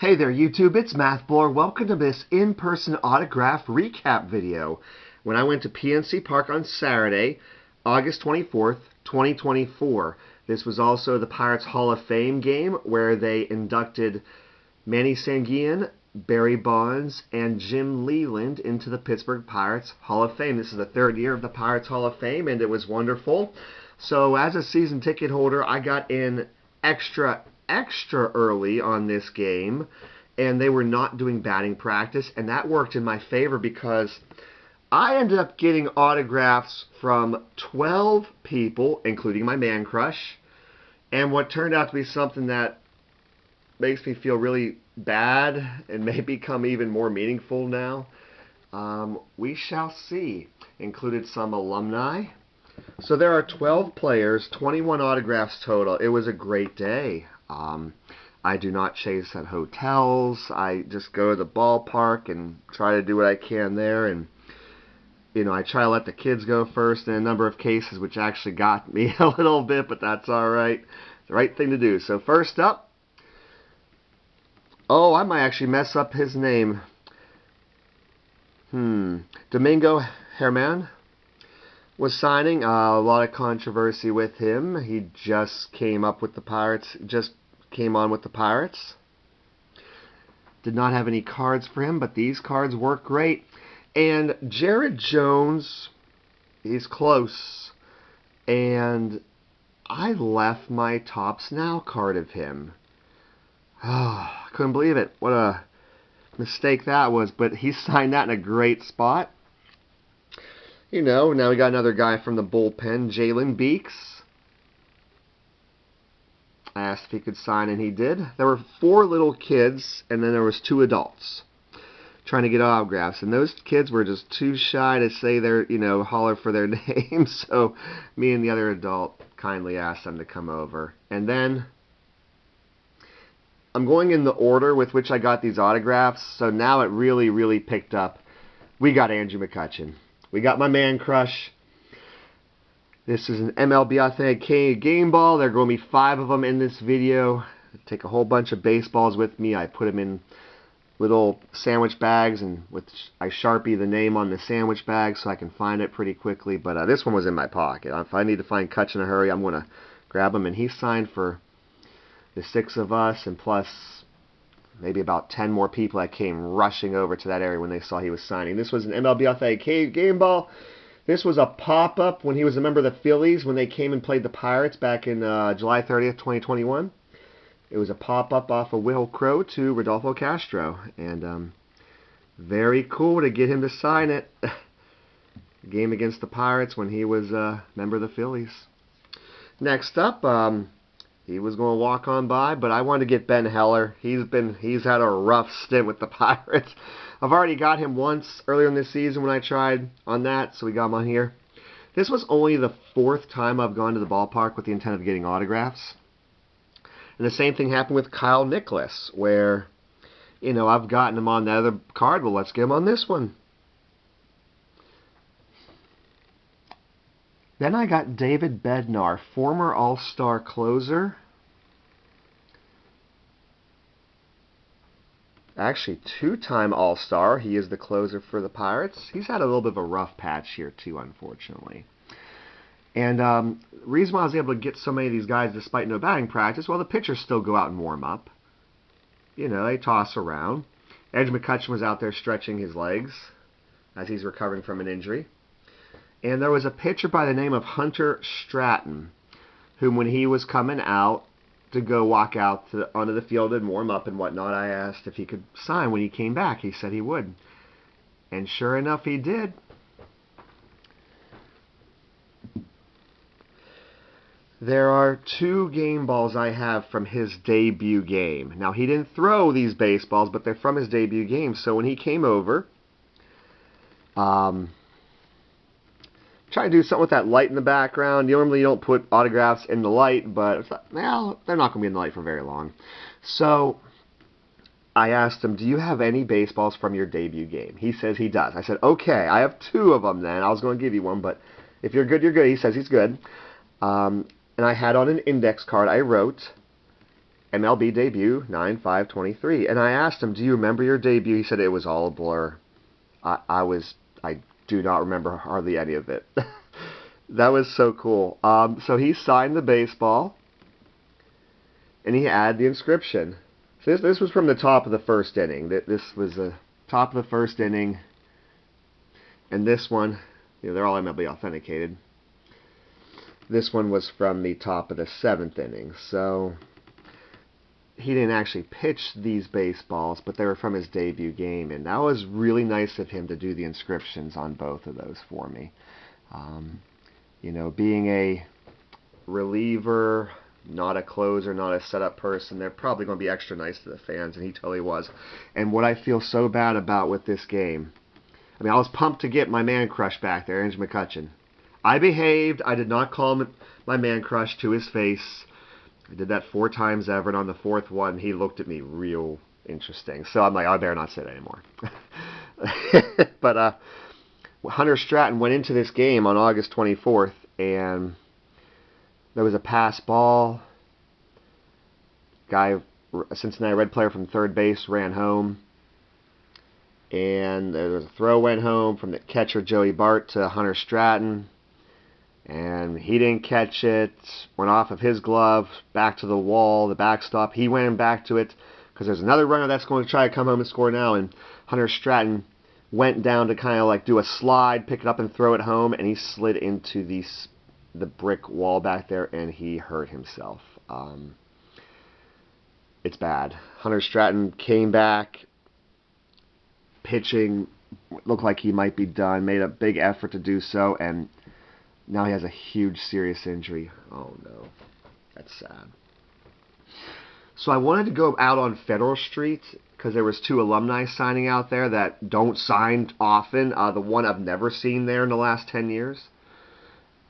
Hey there YouTube, it's Mathbore. Welcome to this in-person autograph recap video. When I went to PNC Park on Saturday, August 24th, 2024. This was also the Pirates Hall of Fame game where they inducted Manny Sanguian, Barry Bonds, and Jim Leyland into the Pittsburgh Pirates Hall of Fame. This is the third year of the Pirates Hall of Fame, and it was wonderful. So as a season ticket holder, I got in extra early on this game, and they were not doing batting practice, and that worked in my favor because I ended up getting autographs from 12 people, including my man crush, and what turned out to be something that makes me feel really bad and may become even more meaningful now. We shall see. Included some alumni. So there are 12 players, 21 autographs total. It was a great day. I do not chase at hotels. I just go to the ballpark and try to do what I can there. And, you know, I try to let the kids go first in a number of cases, which actually got me a little bit, but that's all right. It's the right thing to do. So first up, oh, I might actually mess up his name. Domingo Herman was signing. A lot of controversy with him. He just came up with the Pirates, came on with the Pirates. Did not have any cards for him, but these cards work great. And Jared Jones, he's close. And I left my Topps Now card of him. Oh, I couldn't believe it. What a mistake that was. But he signed that in a great spot. You know, now we got another guy from the bullpen, Jalen Beeks. I asked if he could sign, and he did. There were 4 little kids, and then there was 2 adults trying to get autographs. And those kids were just too shy to say their, holler for their names. So me and the other adult kindly asked them to come over. And then I'm going in the order with which I got these autographs. So now it really picked up. We got Andrew McCutchen. We got my man crush. This is an MLB authenticated game ball. There are going to be 5 of them in this video. I take a whole bunch of baseballs with me. I put them in little sandwich bags, and I Sharpie the name on the sandwich bag so I can find it pretty quickly. But this one was in my pocket. If I need to find Kutch in a hurry, I'm going to grab him. And he signed for the 6 of us, and plus maybe about 10 more people that came rushing over to that area when they saw he was signing. This was an MLB authenticated game ball. This was a pop-up when he was a member of the Phillies when they came and played the Pirates back in July 30th, 2021. It was a pop-up off of Will Crow to Rodolfo Castro. And very cool to get him to sign it. Game against the Pirates when he was a member of the Phillies. Next up, he was going to walk on by, but I wanted to get Ben Heller. He's had a rough stint with the Pirates. I've already got him once earlier in this season when I tried on that, so we got him on here. This was only the 4th time I've gone to the ballpark with the intent of getting autographs. And the same thing happened with Kyle Nicholas, where, I've gotten him on the other card. Well, let's get him on this one. Then I got David Bednar, former All-Star closer. Actually, 2-time All-Star. He is the closer for the Pirates. He's had a little bit of a rough patch here, too, unfortunately. And the reason why I was able to get so many of these guys despite no batting practice, well, the pitchers still go out and warm up. They toss around. Andrew McCutchen was out there stretching his legs as he's recovering from an injury. And there was a pitcher by the name of Hunter Stratton, whom when he was coming out to go walk out onto the field and warm up and whatnot, I asked if he could sign when he came back. He said he would. And sure enough, he did. There are 2 game balls I have from his debut game. Now, he didn't throw these baseballs, but they're from his debut game. So when he came over, try to do something with that light in the background. Normally you don't put autographs in the light, but well, they're not going to be in the light for very long. So I asked him, do you have any baseballs from your debut game? He says he does. I said, okay, I have 2 of them then. I was going to give you one, but if you're good, you're good. He says he's good. And I had on an index card, I wrote, MLB debut, 9/5/23. And I asked him, do you remember your debut? He said it was all a blur. I do not remember hardly any of it. That was so cool. So he signed the baseball, and he added the inscription. So this was from the top of the first inning. This was the top of the first inning. And this one, they're all MLB authenticated. This one was from the top of the 7th inning. So he didn't actually pitch these baseballs, but they were from his debut game. And that was really nice of him to do the inscriptions on both of those for me. Being a reliever, not a closer, not a setup person, they're probably going to be extra nice to the fans, and he totally was. And what I feel so bad about with this game, I was pumped to get my man crush back there, Andrew McCutchen. I behaved. I did not call him my man crush to his face. I did that 4 times ever, and on the 4th one, he looked at me real interesting. So I'm like, I better not say that anymore. But Hunter Stratton went into this game on August 24th, and there was a pass ball. A Cincinnati Red player from third base ran home. And there was a throw went home from the catcher Joey Bart to Hunter Stratton. And he didn't catch it. Went off of his glove, back to the wall, the backstop. He went back to it because there's another runner that's going to try to come home and score now. And Hunter Stratton went down to kind of like do a slide, pick it up and throw it home. And he slid into the brick wall back there, and he hurt himself. It's bad. Hunter Stratton came back. Pitching looked like he might be done, made a big effort to do so, and now he has a huge serious injury. Oh no, that's sad. So I wanted to go out on Federal Street because there was 2 alumni signing out there that don't sign often. The one I've never seen there in the last 10 years.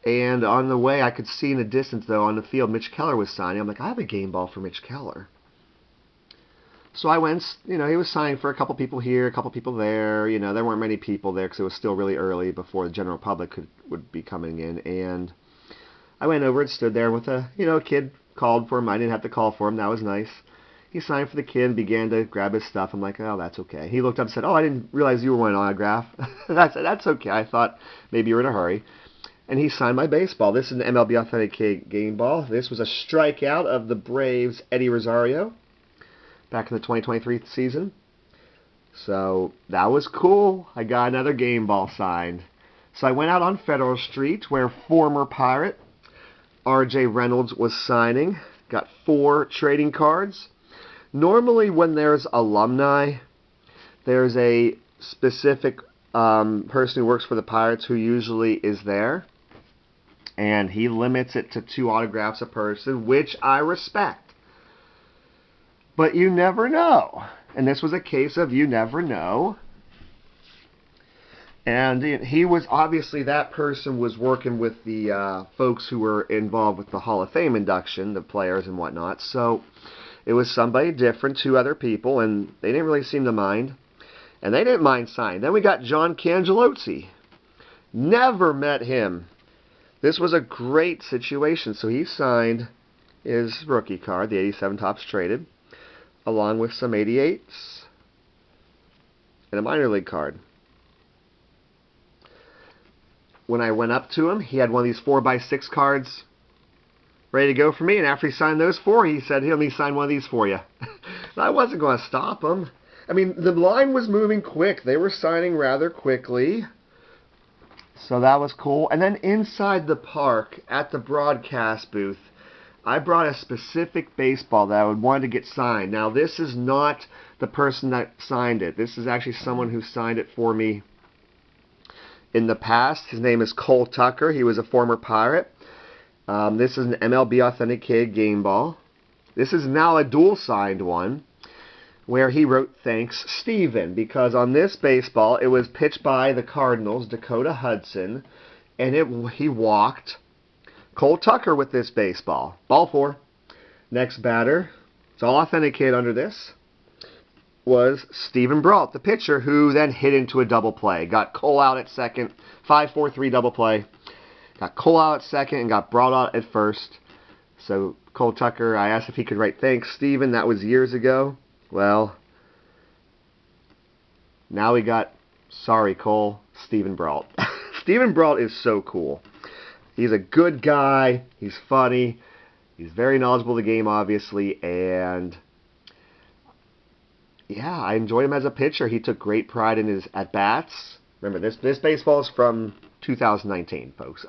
And on the way, I could see in the distance, though, on the field, Mitch Keller was signing. I'm like, I have a game ball for Mitch Keller. So I went, he was signing for a couple people here, a couple people there. There weren't many people there because it was still really early before the general public would be coming in. And I went over and stood there with a kid called for him. I didn't have to call for him. That was nice. He signed for the kid and began to grab his stuff. I'm like, oh, that's okay. He looked up and said, oh, I didn't realize you were wanting an autograph. I said, that's okay. I thought maybe you were in a hurry. And he signed my baseball. This is an MLB Authentic game ball. This was a strikeout of the Braves' Eddie Rosario back in the 2023 season. So that was cool. I got another game ball signed. So I went out on Federal Street where former Pirate R.J. Reynolds was signing. Got 4 trading cards. Normally when there's alumni, there's a specific person who works for the Pirates who usually is there. And he limits it to 2 autographs a person, which I respect. But you never know. And this was a case of you never know. And he was, obviously, that person was working with the folks who were involved with the Hall of Fame induction, the players and whatnot. So it was somebody different, 2 other people, and they didn't really seem to mind. And they didn't mind signing. Then we got John Cangelozzi. Never met him. This was a great situation. So he signed his rookie card, the 87 Topps Traded, along with some 88s and a minor league card. When I went up to him, he had one of these 4x6 cards ready to go for me, and after he signed those 4, he said, "Let me sign one of these for you." I wasn't going to stop him. The line was moving quick. They were signing rather quickly. So that was cool. And then inside the park, at the broadcast booth, I brought a specific baseball that I would want to get signed. Now, this is not the person that signed it. This is actually someone who signed it for me in the past. His name is Cole Tucker. He was a former Pirate. This is an MLB Authenticated game ball. This is now a dual-signed one where he wrote, "Thanks, Steven," because on this baseball, it was pitched by the Cardinals, Dakota Hudson, and he walked Cole Tucker with this baseball. Ball 4. Next batter, it's all authenticated under this, was Stephen Brault, the pitcher, who then hit into a double play. Got Cole out at second, 5-4-3 double play. Got Cole out at second and got Brault out at first. So Cole Tucker, I asked if he could write thanks, Steven. That was years ago. Well, now we got, sorry, Cole, Steven Brault. Steven Brault is so cool. He's a good guy. He's funny. He's very knowledgeable of the game, obviously, and yeah, I enjoyed him as a pitcher. He took great pride in his at-bats. Remember, this baseball is from 2019, folks.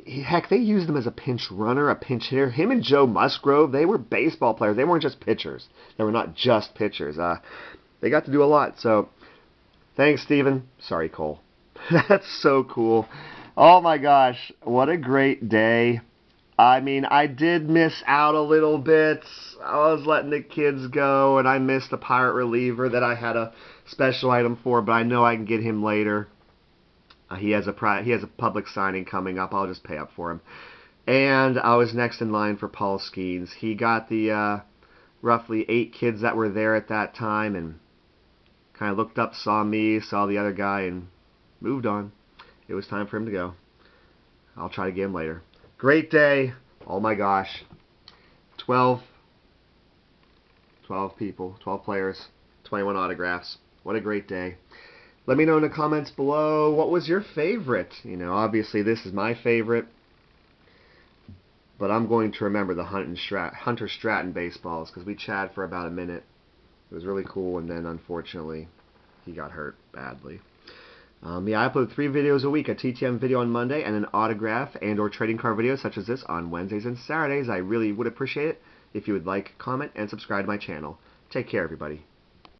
Heck, they used him as a pinch runner, a pinch hitter. Him and Joe Musgrove, they were baseball players. They weren't just pitchers. They were not just pitchers. They got to do a lot. So, thanks, Steven. Sorry, Cole. That's so cool. Oh, my gosh. What a great day. I mean, I did miss out a little bit. I was letting the kids go, and I missed a pirate reliever that I had a special item for, but I know I can get him later. He has a public signing coming up. I'll just pay up for him. And I was next in line for Paul Skeens. He got the roughly 8 kids that were there at that time and kind of looked up, saw me, saw the other guy, and moved on. It was time for him to go. I'll try to get him later. Great day. Oh my gosh. 12 people, 12 players, 21 autographs. What a great day. Let me know in the comments below, what was your favorite? You know, obviously this is my favorite, but I'm going to remember the Hunter Stratton baseballs because we chatted for about a minute. It was really cool, and then unfortunately he got hurt badly. Yeah, I upload 3 videos a week, a TTM video on Monday and an autograph and or trading card video such as this on Wednesdays and Saturdays. I really would appreciate it if you would like, comment, and subscribe to my channel. Take care, everybody.